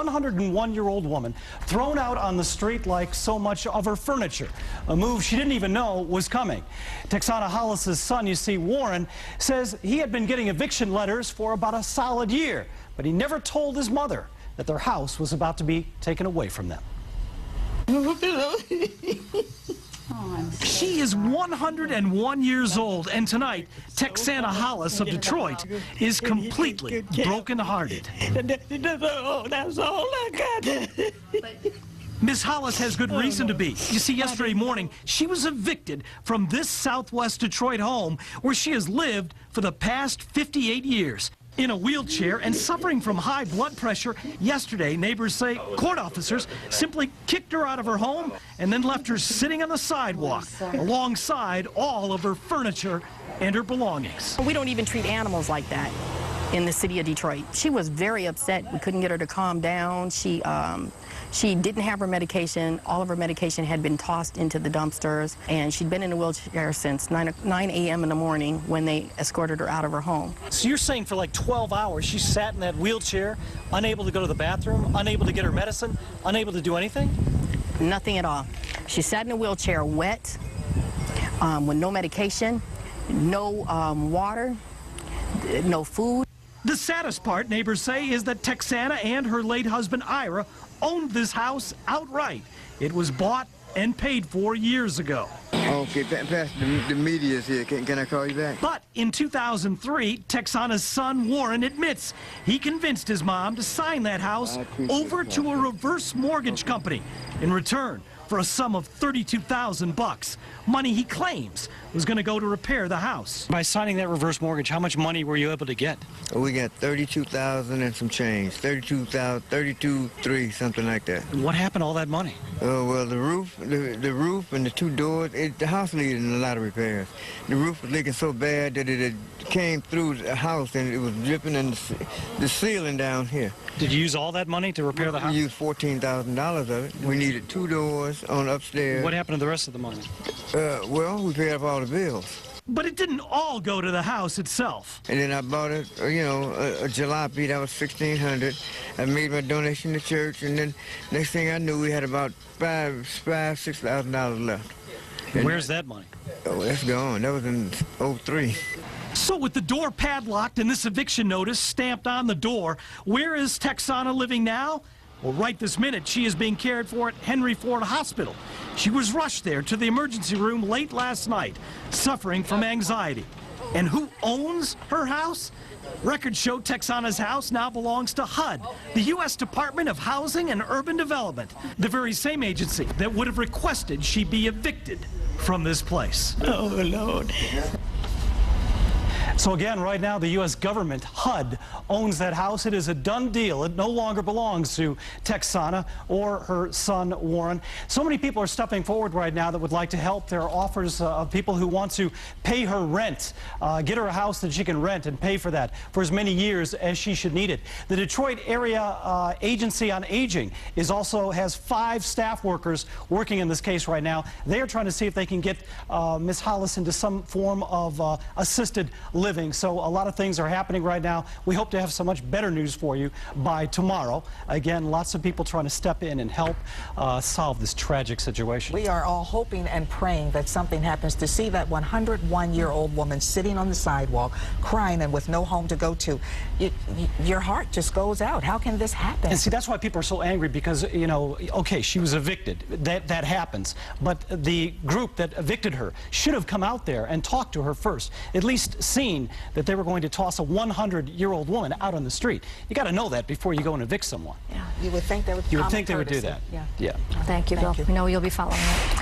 101-year-old woman thrown out on the street like so much of her furniture, a move she didn't even know was coming. Texana Hollis's son, you see, Warren, says he had been getting eviction letters for about a solid year, but he never told his mother that their house was about to be taken away from them. She is 101 years old, and tonight, Texana Hollis of Detroit is completely brokenhearted. That's all I got. Miss Hollis has good reason to be. You see, yesterday morning, she was evicted from this Southwest Detroit home where she has lived for the past 58 years. In a wheelchair and suffering from high blood pressure, yesterday, neighbors say court officers simply kicked her out of her home and then left her sitting on the sidewalk alongside all of her furniture and her belongings. We don't even treat animals like that in the city of Detroit. She was very upset. We couldn't get her to calm down. She didn't have her medication. All of her medication had been tossed into the dumpsters, and she'd been in a wheelchair since 9 a.m. in the morning when they escorted her out of her home. So you're saying for like 12 hours she sat in that wheelchair, unable to go to the bathroom, unable to get her medicine, unable to do anything? Nothing at all. She sat in a wheelchair wet, with no medication, no water, no food. The saddest part, neighbors say, is that Texana and her late husband Ira owned this house outright. It was bought and paid for years ago. Okay, Pastor, the media is here. Can I call you back? But in 2003, Texana's son Warren admits he convinced his mom to sign that house over to a reverse mortgage company in return for a sum of $32,000, money he claims was going to go to repair the house. By signing that reverse mortgage, how much money were you able to get? We got $32,000 and some change, $32,300, something like that. What happened to all that money? Well, the roof and the two doors, the house needed a lot of repairs. The roof was leaking so bad that it had came through the house and it was dripping in the ceiling down here. Did you use all that money to repair the house? We used $14,000 of it. We needed two doors on upstairs. What happened to the rest of the money? Well, we paid off all the bills. But it didn't all go to the house itself. And then I bought a jalopy, that was $1,600. I made my donation to church, and then next thing I knew, we had about $6,000 left. And where's that money? Oh, that's gone. That was in '03. So with the door padlocked and this eviction notice stamped on the door, where is Texana living now? Well, right this minute, she is being cared for at Henry Ford Hospital. She was rushed there to the emergency room late last night, suffering from anxiety. And who owns her house? Records show Texana's house now belongs to HUD, the U.S. Department of Housing and Urban Development, the very same agency that would have requested she be evicted from this place. Oh, Lord. So again, right now, the U.S. government, HUD, owns that house. It is a done deal. It no longer belongs to Texana or her son, Warren. So many people are stepping forward right now that would like to help. There are offers of people who want to pay her rent, get her a house that she can rent and pay for that for as many years as she should need it. The Detroit Area Agency on Aging has 5 staff workers working in this case right now. They are trying to see if they can get Ms. Hollis into some form of assisted living. So a lot of things are happening right now. We hope to have so much better news for you by tomorrow. Again, lots of people trying to step in and help solve this tragic situation. We are all hoping and praying that something happens. To see that 101-year-old woman sitting on the sidewalk, crying and with no home to go to, your heart just goes out. How can this happen? And see, that's why people are so angry because, you know, okay, she was evicted. That happens. But the group that evicted her should have come out there and talked to her first, at least seen that they were going to toss a 100-year-old woman out on the street. You got to know that before you go and evict someone. Yeah, you would think they would. You would think they would do that. Yeah. Yeah. Thank you, Bill. We know you'll be following it.